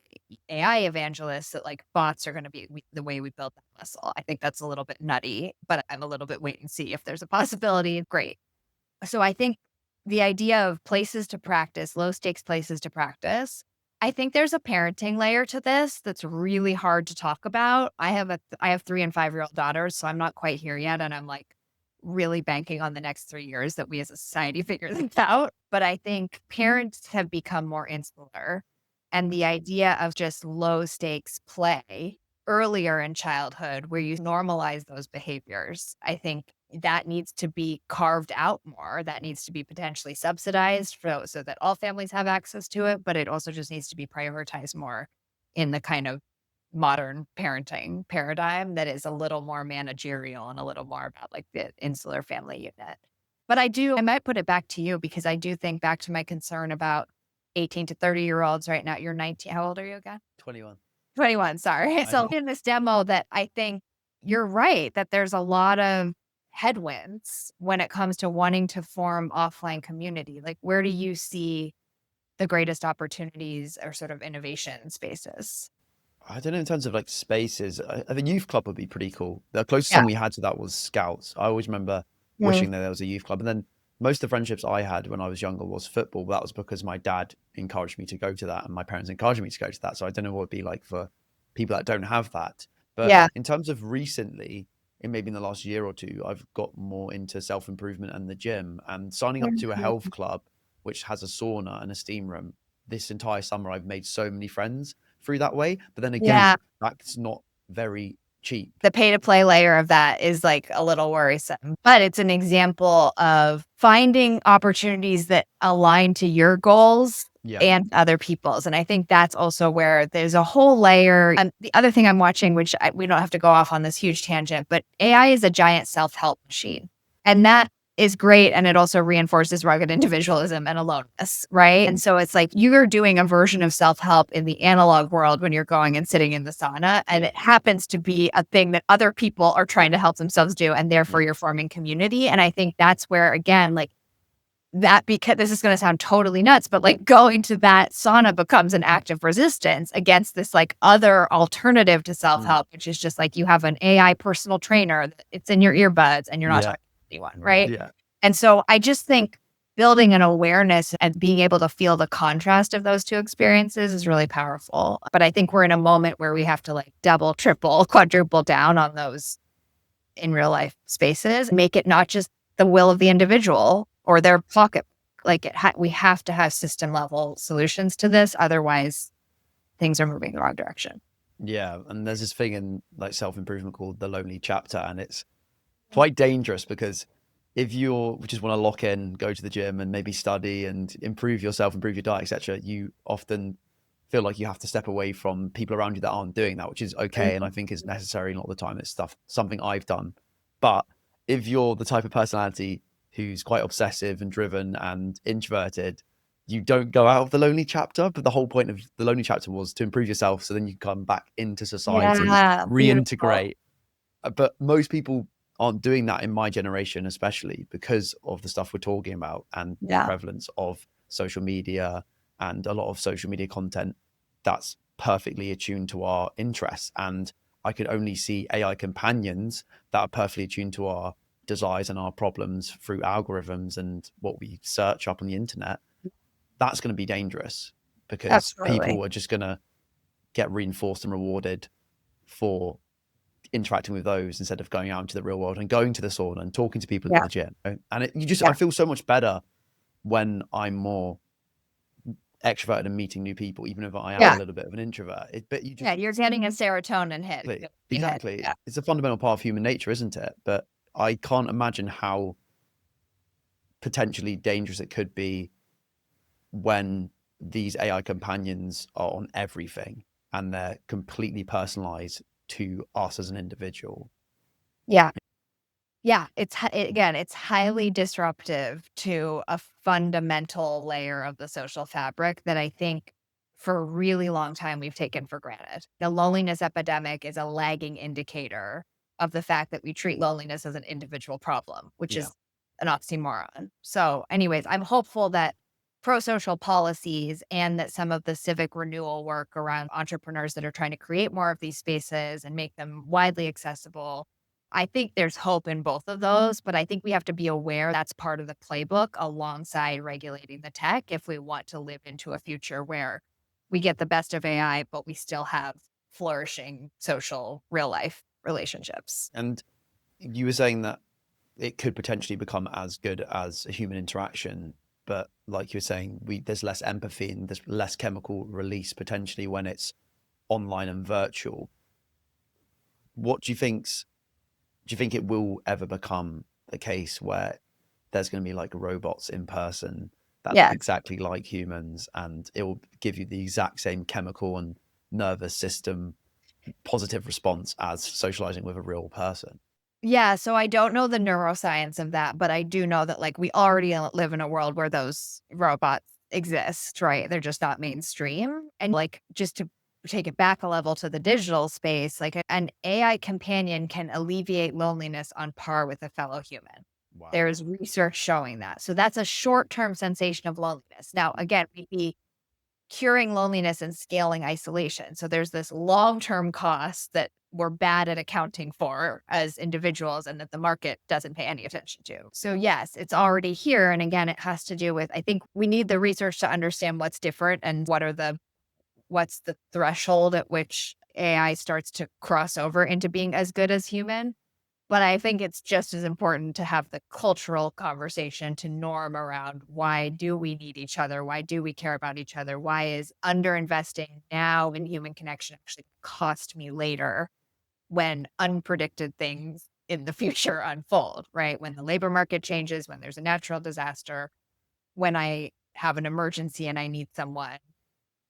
B: AI evangelists that like bots are going to be the way we build that muscle. I think that's a little bit nutty, but I'm a little bit wait and see if there's a possibility. Great. So I think the idea of places to practice, low stakes places to practice, I think there's a parenting layer to this that's really hard to talk about. I have 3 and 5 year old daughters, so I'm not quite here yet. And I'm like really banking on the next 3 years that we as a society figure this out. But I think parents have become more insular. And the idea of just low stakes play earlier in childhood where you normalize those behaviors, I think that needs to be carved out more. That needs to be potentially subsidized so that all families have access to it, but it also just needs to be prioritized more in the kind of modern parenting paradigm that is a little more managerial and a little more about like the insular family unit. But I might put it back to you because I do think back to my concern about 18 to 30-year-olds right now. You're 19. How old are you again?
A: 21.
B: 21, sorry.
A: I
B: So
A: know.
B: in this demo that I think you're right, that there's a lot of headwinds when it comes to wanting to form offline community. Like where do you see the greatest opportunities or sort of innovation spaces?
A: I don't know in terms of like spaces. I think youth club would be pretty cool. The closest
B: Yeah.
A: thing we had to that was Scouts. I always remember
B: Mm.
A: wishing that there was a youth club. And then most of the friendships I had when I was younger was football. But that was because my dad encouraged me to go to that and my parents encouraged me to go to that. So I don't know what it'd be like for people that don't have that. But
B: Yeah.
A: in terms of recently, in maybe in the last year or two, I've got more into self-improvement and the gym and signing up to a health
B: Mhm.
A: club, which has a sauna and a steam room. This entire summer, I've made so many friends through that way. But then again,
B: Yeah.
A: that's not very cheap.
B: The pay to play layer of that is like a little worrisome, but it's an example of finding opportunities that align to your goals
A: Yeah.
B: and other people's. And I think that's also where there's a whole layer. And the other thing I'm watching, which we don't have to go off on this huge tangent, but AI is a giant self help machine. And that is great. And it also reinforces rugged individualism and aloneness, right? And so it's like you're doing a version of self help in the analog world when you're going and sitting in the sauna. And it happens to be a thing that other people are trying to help themselves do. And therefore,
A: Yeah.
B: you're forming community. And I think that's where, again, like that, because this is going to sound totally nuts, but like going to that sauna becomes an act of resistance against this like other alternative to self help, which is just like you have an AI personal trainer, it's in your earbuds and you're not
A: Yeah.
B: talking to anyone, right?
A: Yeah.
B: And so I just think building an awareness and being able to feel the contrast of those two experiences is really powerful. But I think we're in a moment where we have to like double, triple, quadruple down on those in real life spaces, make it not just the will of the individual or their pocket. Like we have to have system level solutions to this. Otherwise, things are moving the wrong direction.
A: Yeah. And there's this thing in like self-improvement called the lonely chapter. And it's quite dangerous because if you just want to lock in, go to the gym and maybe study and improve yourself, improve your diet, etc., you often feel like you have to step away from people around you that aren't doing that, which is okay. And I think is necessary. Not all the time. It's something I've done. But if you're the type of personality who's quite obsessive and driven and introverted, you don't go out of the lonely chapter. But the whole point of the lonely chapter was to improve yourself so then you come back into society,
B: Yeah, beautiful.
A: reintegrate. But most people aren't doing that in my generation, especially because of the stuff we're talking about and the
B: Yeah,
A: prevalence of social media and a lot of social media content that's perfectly attuned to our interests. And I could only see AI companions that are perfectly attuned to our desires and our problems through algorithms and what we search up on the internet. That's going to be dangerous because
B: absolutely.
A: people are just going to get reinforced and rewarded for interacting with those instead of going out into the real world and going to the sauna and talking to people in
B: Yeah,
A: the gym. And
B: yeah,
A: I feel so much better when I'm more extroverted and meeting new people, even if I am a
B: yeah,
A: little bit of an introvert. But you
B: yeah.
A: just,
B: You're getting a serotonin hit.
A: exactly,
B: Yeah,
A: it's a fundamental part of human nature, isn't it? But I can't imagine how potentially dangerous it could be when these AI companions are on everything and they're completely personalized to us as an individual.
B: yeah. Yeah, again, it's highly disruptive to a fundamental layer of the social fabric that I think for a really long time we've taken for granted. The loneliness epidemic is a lagging indicator of the fact that we treat loneliness as an individual problem, which
A: Yeah.
B: is an oxymoron. So, anyways, I'm hopeful that pro-social policies and that some of the civic renewal work around entrepreneurs that are trying to create more of these spaces and make them widely accessible, I think there's hope in both of those, but I think we have to be aware that's part of the playbook alongside regulating the tech if we want to live into a future where we get the best of AI, but we still have flourishing social real life relationships.
A: And you were saying that it could potentially become as good as a human interaction, but like you were saying, there's less empathy and there's less chemical release potentially when it's online and virtual. What do you think it will ever become the case where there's going to be like robots in person that look
B: Yeah.
A: exactly like humans, and it will give you the exact same chemical and nervous system positive response as socializing with a real person?
B: Yeah, so I don't know the neuroscience of that, but I do know that like we already live in a world where those robots exist, right? They're just not mainstream. And like just to take it back a level to the digital space, like an AI companion can alleviate loneliness on par with a fellow human.
A: Wow.
B: There's research showing that. So that's a short-term sensation of loneliness. Now, again, we'd be curing loneliness and scaling isolation. So there's this long-term cost that we're bad at accounting for as individuals and that the market doesn't pay any attention to. So yes, it's already here. And again, it has to do with, I think we need the research to understand what's different and what's the threshold at which AI starts to cross over into being as good as human. But I think it's just as important to have the cultural conversation to norm around why do we need each other? Why do we care about each other? Why is underinvesting now in human connection actually cost me later when unpredicted things in the future unfold, right? When the labor market changes, when there's a natural disaster, when I have an emergency and I need someone,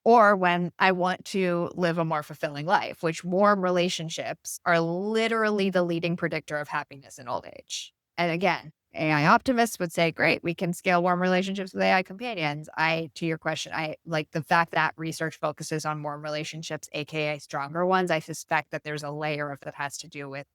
B: or when I want to live a more fulfilling life, which warm relationships are literally the leading predictor of happiness in old age. And again, AI optimists would say, great, we can scale warm relationships with AI companions. To your question, I like the fact that research focuses on warm relationships, AKA stronger ones. I suspect that there's a layer of that has to do with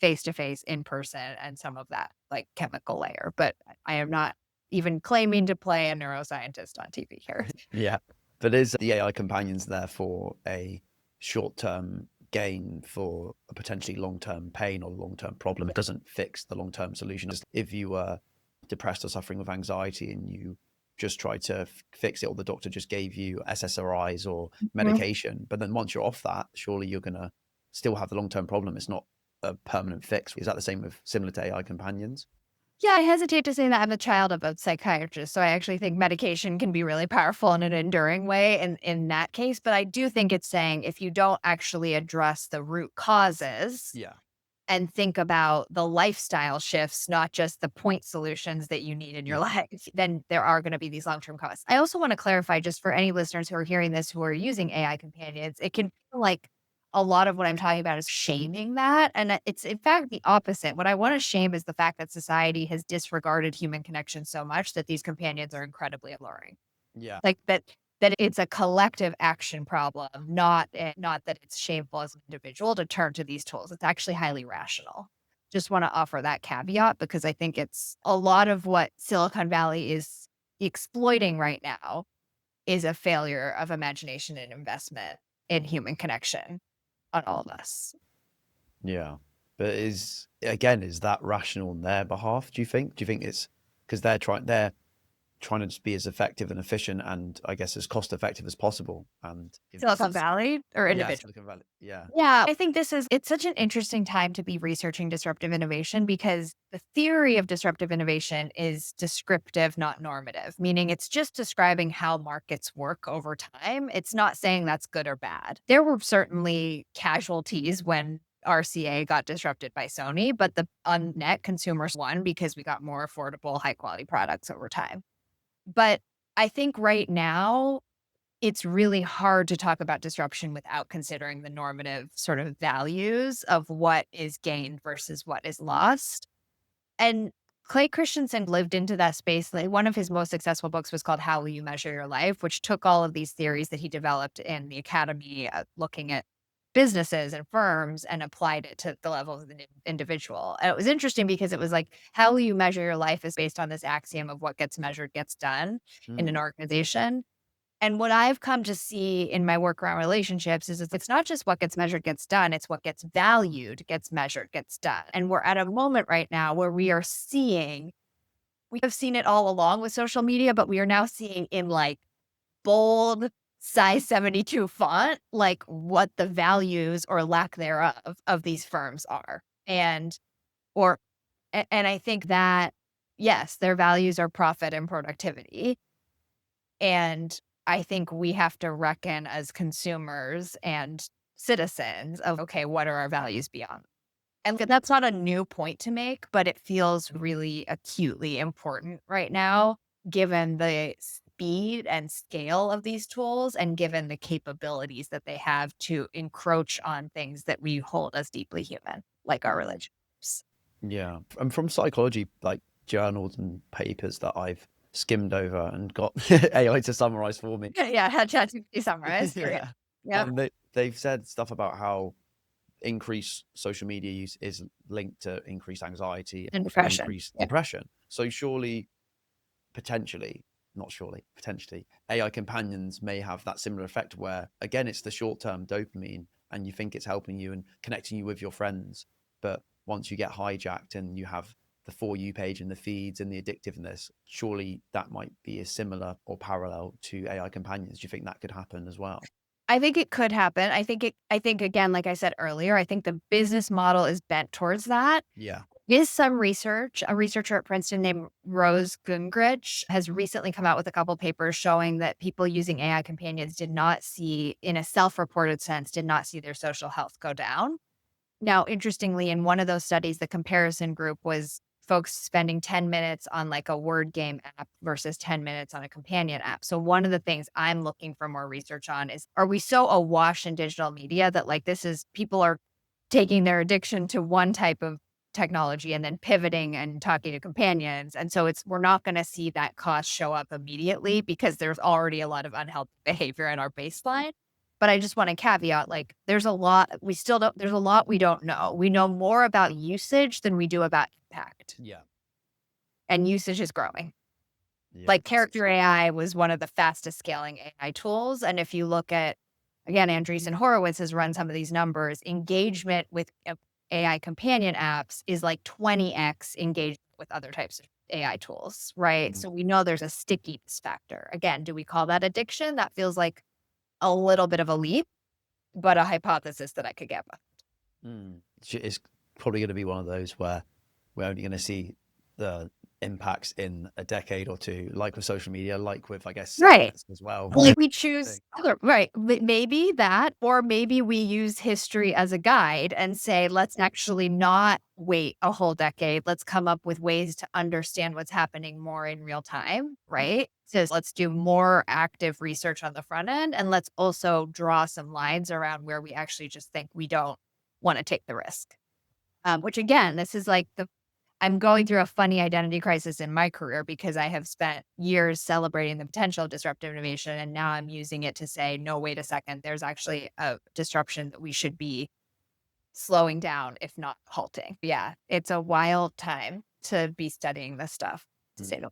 B: face to face, in person, and some of that like chemical layer. But I am not even claiming to play a neuroscientist on TV here.
A: Yeah. But is the AI companions there for a short-term gain for a potentially long-term pain or long-term problem? It doesn't fix the long-term solution. If you were depressed or suffering with anxiety and you just tried to fix it, or the doctor just gave you SSRIs or medication, but then once you're off that, surely you're going to still have the long-term problem. It's not a permanent fix. Is that the same with similar to AI companions?
B: Yeah, I hesitate to say that. I'm a child of a psychiatrist, so I actually think medication can be really powerful in an enduring way in that case. But I do think it's saying if you don't actually address the root causes
A: Yeah.
B: and think about the lifestyle shifts, not just the point solutions that you need in your
A: Yeah.
B: life, then there are going to be these long-term costs. I also want to clarify, just for any listeners who are hearing this who are using AI companions, it can feel like a lot of what I'm talking about is shaming that. And it's in fact the opposite. What I want to shame is the fact that society has disregarded human connection so much that these companions are incredibly alluring.
A: Yeah.
B: Like that it's a collective action problem, not that it's shameful as an individual to turn to these tools. It's actually highly rational. Just want to offer that caveat because I think it's a lot of what Silicon Valley is exploiting right now is a failure of imagination and investment in human connection on all of us.
A: Yeah. But is that rational on their behalf, do you think? Do you think it's because they're trying to just be as effective and efficient and I guess as cost effective as possible? And if
B: Silicon Valley or
A: yeah,
B: individual?
A: Silicon Valley. Yeah.
B: Yeah, I think it's such an interesting time to be researching disruptive innovation because the theory of disruptive innovation is descriptive, not normative, meaning it's just describing how markets work over time. It's not saying that's good or bad. There were certainly casualties when RCA got disrupted by Sony, but the on net consumers won because we got more affordable, high quality products over time. But I think right now it's really hard to talk about disruption without considering the normative sort of values of what is gained versus what is lost. And Clay Christensen lived into that space. Like one of his most successful books was called How Will You Measure Your Life, which took all of these theories that he developed in the academy, looking at businesses and firms and applied it to the level of the individual. And it was interesting because it was like, how will you measure your life is based on this axiom of what gets measured gets done in an organization. And what I've come to see in my work around relationships is it's not just what gets measured gets done, it's what gets valued gets measured gets done. And we're at a moment right now where we have seen it all along with social media, but we are now seeing in like bold size 72 font, like what the values or lack thereof of these firms are. Or and I think that, yes, their values are profit and productivity. And I think we have to reckon as consumers and citizens of, okay, what are our values beyond? And that's not a new point to make, but it feels really acutely important right now, given the speed and scale of these tools and given the capabilities that they have to encroach on things that we hold as deeply human, like our relationships.
A: Yeah. And from psychology, like journals and papers that I've skimmed over and got AI to summarize for me.
B: Yeah, had ChatGPT summarize.
A: Yeah.
B: Yeah.
A: They've said stuff about how increased social media use is linked to increased anxiety
B: And depression.
A: increased
B: Yeah.
A: depression. So potentially, AI companions may have that similar effect where, again, it's the short-term dopamine and you think it's helping you and connecting you with your friends. But once you get hijacked and you have the For You page and the feeds and the addictiveness, surely that might be a similar or parallel to AI companions. Do you think that could happen as well?
B: I think it could happen. I think again, like I said earlier, I think the business model is bent towards that.
A: Yeah.
B: Is some research, a researcher at Princeton named Rose Gungrich has recently come out with a couple papers showing that people using AI companions did not see, in a self-reported sense, did not see their social health go down. Now, interestingly, in one of those studies, the comparison group was folks spending 10 minutes on like a word game app versus 10 minutes on a companion app. So one of the things I'm looking for more research on is, are we so awash in digital media that like people are taking their addiction to one type of technology and then pivoting and talking to companions. And so we're not going to see that cost show up immediately because there's already a lot of unhealthy behavior in our baseline. But I just want to caveat, like, there's a lot we don't know. We know more about usage than we do about impact.
A: Yeah.
B: And usage is growing.
A: Yeah.
B: Like Character AI was one of the fastest scaling AI tools. And if you look at, again, Andreessen Horowitz has run some of these numbers, engagement with AI companion apps is like 20x engagement with other types of AI tools, right? So we know there's a stickiness factor. Again, do we call that addiction? That feels like a little bit of a leap, but a hypothesis that I could get behind.
A: It's probably going to be one of those where we're only going to see the impacts in a decade or two, like with social media, like with, I guess,
B: Right.
A: as well.
B: Like we choose right. Maybe that, or maybe we use history as a guide and say, let's actually not wait a whole decade. Let's come up with ways to understand what's happening more in real time, right? So let's do more active research on the front end. And let's also draw some lines around where we actually just think we don't want to take the risk. Which again, this is like I'm going through a funny identity crisis in my career because I have spent years celebrating the potential of disruptive innovation. And now I'm using it to say, no, wait a second, there's actually a disruption that we should be slowing down, if not halting. Yeah, it's a wild time to be studying this stuff, to say the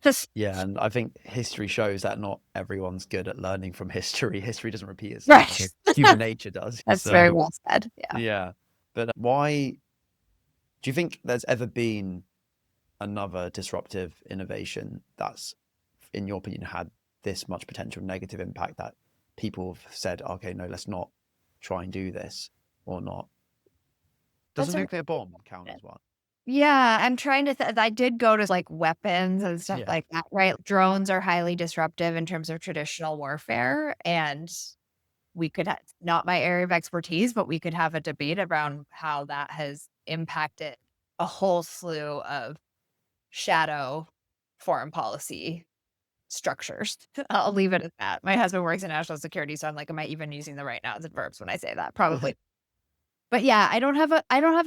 B: least.
A: Yeah, and I think history shows that not everyone's good at learning from history. History doesn't repeat itself.
B: Right.
A: Human nature does.
B: That's very well said. Yeah.
A: Yeah. But why do you think there's ever been another disruptive innovation that's, in your opinion, had this much potential negative impact that people have said, okay, no, let's not try and do this or not? Does a nuclear bomb count as one?
B: Yeah, I'm trying to I did go to like weapons and stuff like that, right? Drones are highly disruptive in terms of traditional warfare. And we could not my area of expertise, but we could have a debate around how that has impacted a whole slew of shadow foreign policy structures. I'll leave it at that. My husband works in national security, so I'm like, am I even using the right nouns and verbs when I say that? Probably. But yeah, I don't have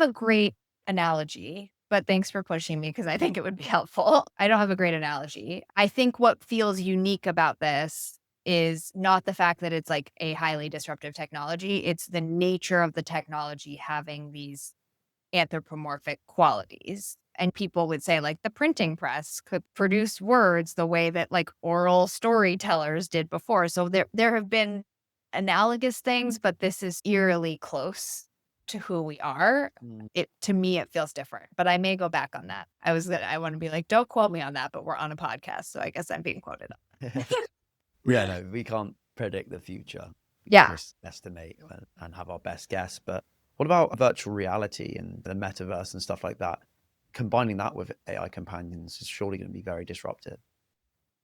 B: a great analogy, but thanks for pushing me because I think it would be helpful. I don't have a great analogy. I think what feels unique about this is not the fact that it's like a highly disruptive technology. It's the nature of the technology having these anthropomorphic qualities. And people would say like the printing press could produce words the way that like oral storytellers did before. So there have been analogous things, but this is eerily close to who we are.
A: Mm.
B: It to me it feels different, but I may go back on that. I want to be like, don't quote me on that, but we're on a podcast, so I guess I'm being quoted on.
A: Yeah, no, we can't predict the future. We can
B: Yeah.
A: just estimate and have our best guess. But what about virtual reality and the metaverse and stuff like that? Combining that with AI companions is surely going to be very disruptive.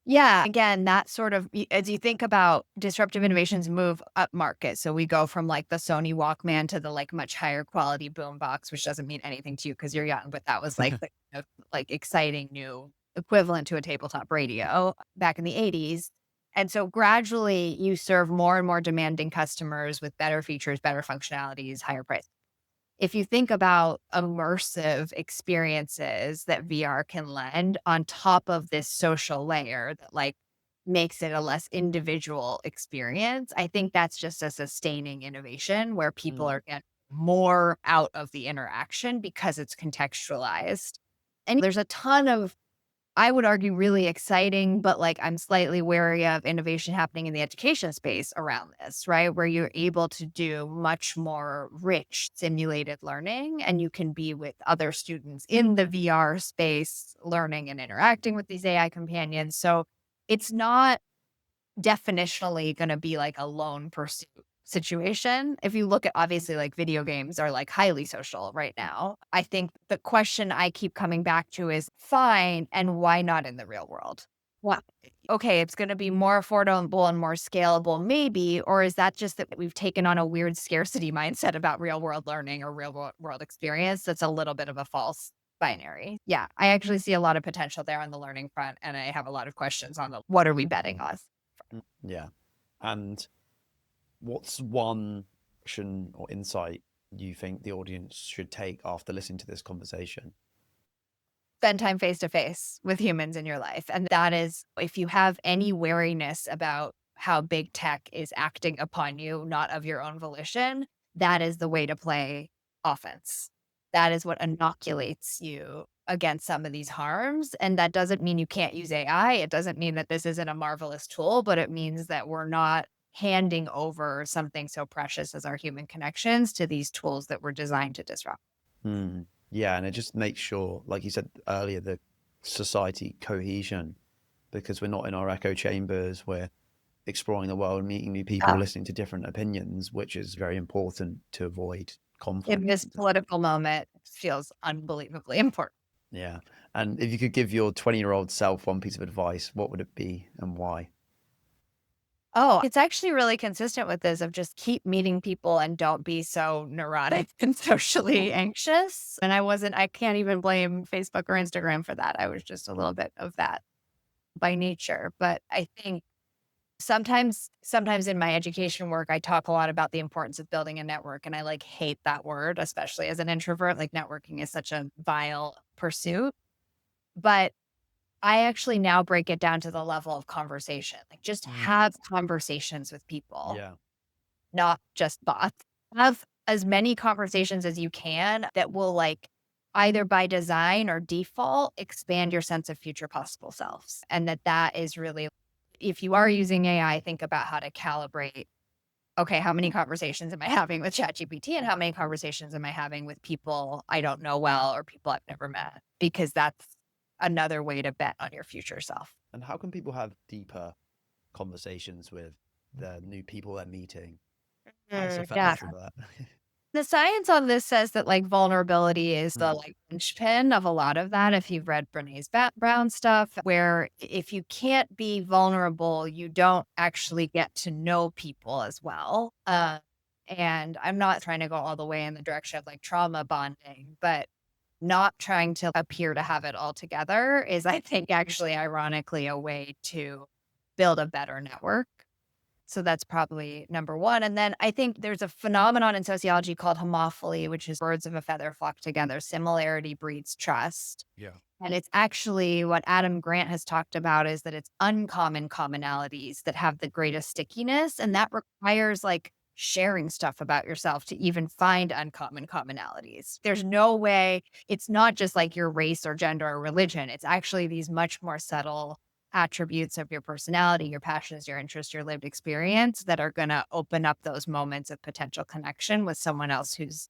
B: Yeah. Again, that sort of, as you think about disruptive innovations move up market. So we go from like the Sony Walkman to the like much higher quality boombox, which doesn't mean anything to you because you're young, but that was like the like exciting new equivalent to a tabletop radio back in the 80s. And so gradually you serve more and more demanding customers with better features, better functionalities, higher price. If you think about immersive experiences that VR can lend on top of this social layer that like makes it a less individual experience, I think that's just a sustaining innovation where people
A: Mm.
B: are getting more out of the interaction because it's contextualized. And there's a ton of, I would argue, really exciting, but like I'm slightly wary of innovation happening in the education space around this, right? Where you're able to do much more rich simulated learning and you can be with other students in the VR space, learning and interacting with these AI companions. So it's not definitionally going to be like a lone pursuit situation. If you look at obviously like video games are like highly social right now. I think the question I keep coming back to is fine. And why not in the real world? What? Okay, it's going to be more affordable and more scalable, maybe. Or is that just that we've taken on a weird scarcity mindset about real world learning or world experience? That's a little bit of a false binary. Yeah, I actually see a lot of potential there on the learning front. And I have a lot of questions on the what are we betting on?
A: Yeah. And what's one action or insight you think the audience should take after listening to this conversation?
B: Spend time face to face with humans in your life. And that is, if you have any wariness about how big tech is acting upon you, not of your own volition, that is the way to play offense. That is what inoculates you against some of these harms. And that doesn't mean you can't use AI. It doesn't mean that this isn't a marvelous tool, but it means that we're not handing over something so precious as our human connections to these tools that were designed to disrupt.
A: Hmm. Yeah, and it just makes sure, like you said earlier, the society cohesion, because we're not in our echo chambers, we're exploring the world, meeting new people, listening to different opinions, which is very important to avoid
B: In
A: conflict.
B: this political moment, it feels unbelievably important.
A: Yeah. And if you could give your 20-year-old self one piece of advice, what would it be and why?
B: Oh, it's actually really consistent with this of just keep meeting people and don't be so neurotic and socially anxious. And I can't even blame Facebook or Instagram for that. I was just a little bit of that by nature. But I think sometimes in my education work, I talk a lot about the importance of building a network. And I like hate that word, especially as an introvert. Like networking is such a vile pursuit. But I actually now break it down to the level of conversation. Like just
A: Mm.
B: have conversations with people,
A: Yeah.
B: not just bots. Have as many conversations as you can that will like either by design or default expand your sense of future possible selves. And that is really, if you are using AI, think about how to calibrate. Okay, how many conversations am I having with ChatGPT and how many conversations am I having with people I don't know well or people I've never met? Because that's another way to bet on your future self.
A: And how can people have deeper conversations with the new people they're meeting as a fellow
B: Yeah.
A: introvert?
B: The science on this says that like vulnerability is the
A: Mm.
B: like linchpin of a lot of that. If you've read Brene's Brown stuff, where if you can't be vulnerable, you don't actually get to know people as well. And I'm not trying to go all the way in the direction of like trauma bonding, but not trying to appear to have it all together is, I think, actually ironically a way to build a better network. So that's probably number one. And then I think there's a phenomenon in sociology called homophily, which is birds of a feather flock together. Similarity breeds trust.
C: Yeah.
B: And it's actually what Adam Grant has talked about is that it's uncommon commonalities that have the greatest stickiness. And that requires like sharing stuff about yourself to even find uncommon commonalities. There's no way, it's not just like your race or gender or religion. It's actually these much more subtle attributes of your personality, your passions, your interests, your lived experience that are going to open up those moments of potential connection with someone else who's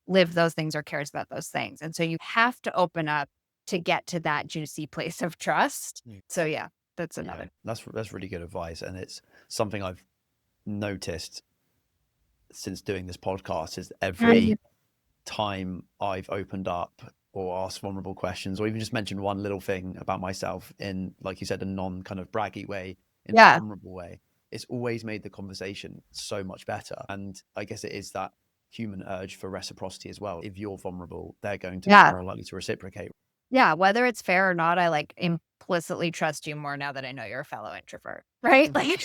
B: lived those things or cares about those things. And so you have to open up to get to that juicy place of trust.
C: Yeah.
B: So yeah, that's
A: Yeah,
B: another.
A: that's really good advice, and it's something I've noticed since doing this podcast. Is every time I've opened up or asked vulnerable questions, or even just mentioned one little thing about myself in, like you said, a non kind of braggy way, in a
B: Yeah.
A: vulnerable way, it's always made the conversation so much better. And I guess it is that human urge for reciprocity as well. If you're vulnerable, they're going to be
B: Yeah.
A: more likely to reciprocate.
B: Yeah. Whether it's fair or not, I like implicitly trust you more now that I know you're a fellow introvert, right? Like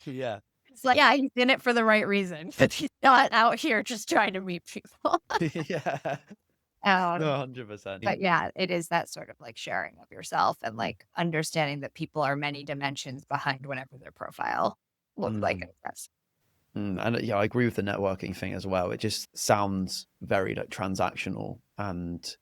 A: Yeah.
B: it's like, yeah, he's in it for the right reason, but he's not out here just trying to meet people.
A: Yeah.
B: Um,
A: No, 100%.
B: But yeah, it is that sort of like sharing of yourself and like understanding that people are many dimensions behind whatever their profile looks like. I guess.
A: And yeah, I agree with the networking thing as well. It just sounds very like transactional and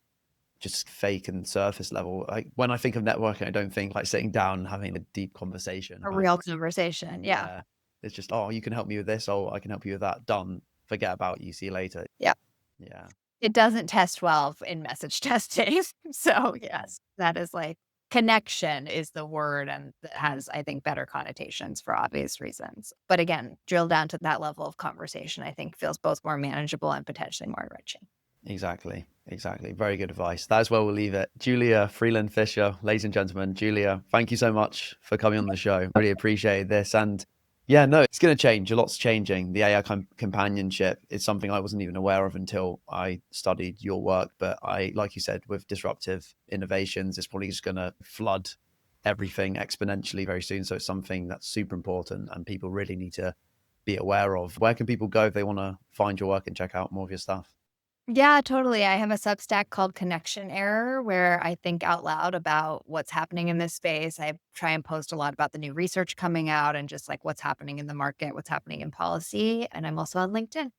A: just fake and surface level. Like when I think of networking, I don't think like sitting down and having a deep conversation.
B: A real conversation. Yeah.
A: Yeah. It's just, oh, you can help me with this. Oh, I can help you with that. Done. Forget about you. See you later.
B: Yeah.
A: Yeah.
B: It doesn't test well in message testing. So yes, that is like connection is the word and that has, I think, better connotations for obvious reasons. But again, drill down to that level of conversation, I think feels both more manageable and potentially more enriching.
A: Exactly. Exactly. Very good advice. That's where we'll leave it. Julia Freeland Fisher, ladies and gentlemen. Julia, thank you so much for coming on the show. Really appreciate this. And yeah, no, it's going to change. A lot's changing. The AI companionship is something I wasn't even aware of until I studied your work. But I, like you said, with disruptive innovations, it's probably just going to flood everything exponentially very soon. So it's something that's super important and people really need to be aware of. Where can people go if they want to find your work and check out more of your stuff?
B: Yeah, totally. I have a Substack called Connection Error where I think out loud about what's happening in this space. I try and post a lot about the new research coming out and just like what's happening in the market, what's happening in policy. And I'm also on LinkedIn.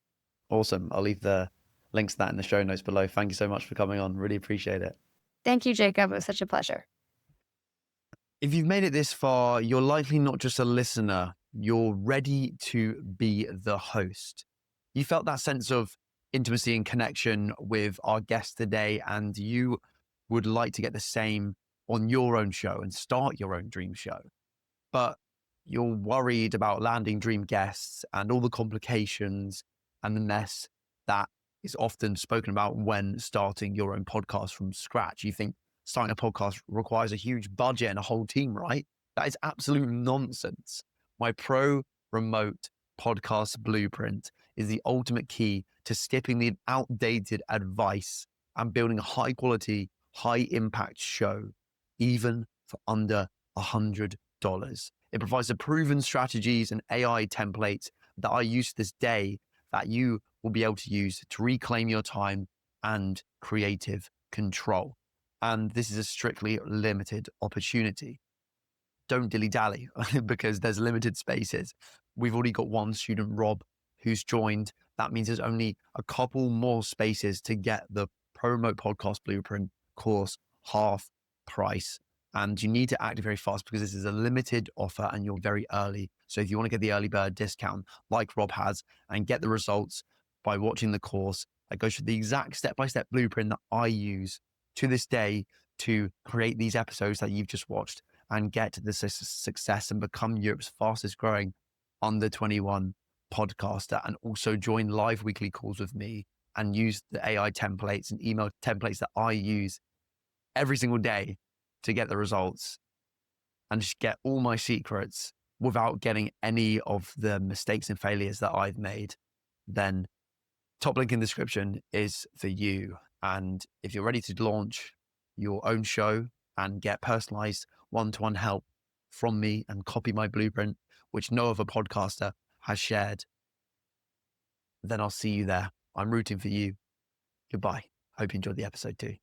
A: Awesome. I'll leave the links to that in the show notes below. Thank you so much for coming on. Really appreciate it.
B: Thank you, Jacob. It was such a pleasure.
A: If you've made it this far, you're likely not just a listener, you're ready to be the host. You felt that sense of intimacy and connection with our guest today, and you would like to get the same on your own show and start your own dream show. But you're worried about landing dream guests and all the complications and the mess that is often spoken about when starting your own podcast from scratch. You think starting a podcast requires a huge budget and a whole team, right? That is absolute nonsense. My pro remote podcast blueprint is the ultimate key to skipping the outdated advice and building a high quality, high impact show, even for under $100. It provides the proven strategies and AI templates that I use to this day that you will be able to use to reclaim your time and creative control. And this is a strictly limited opportunity. Don't dilly-dally because there's limited spaces. We've already got one student, Rob, who's joined. That means there's only a couple more spaces to get the Pro Remote Podcast Blueprint course half price. And you need to act very fast because this is a limited offer and you're very early. So if you want to get the early bird discount like Rob has and get the results by watching the course that goes through the exact step-by-step blueprint that I use to this day to create these episodes that you've just watched and get to the success and become Europe's fastest growing under 21 podcaster, and also join live weekly calls with me and use the AI templates and email templates that I use every single day to get the results and just get all my secrets without getting any of the mistakes and failures that I've made, then top link in the description is for you. And if you're ready to launch your own show and get personalized one-to-one help from me and copy my blueprint, which no other podcaster has shared, then I'll see you there. I'm rooting for you. Goodbye. Hope you enjoyed the episode too.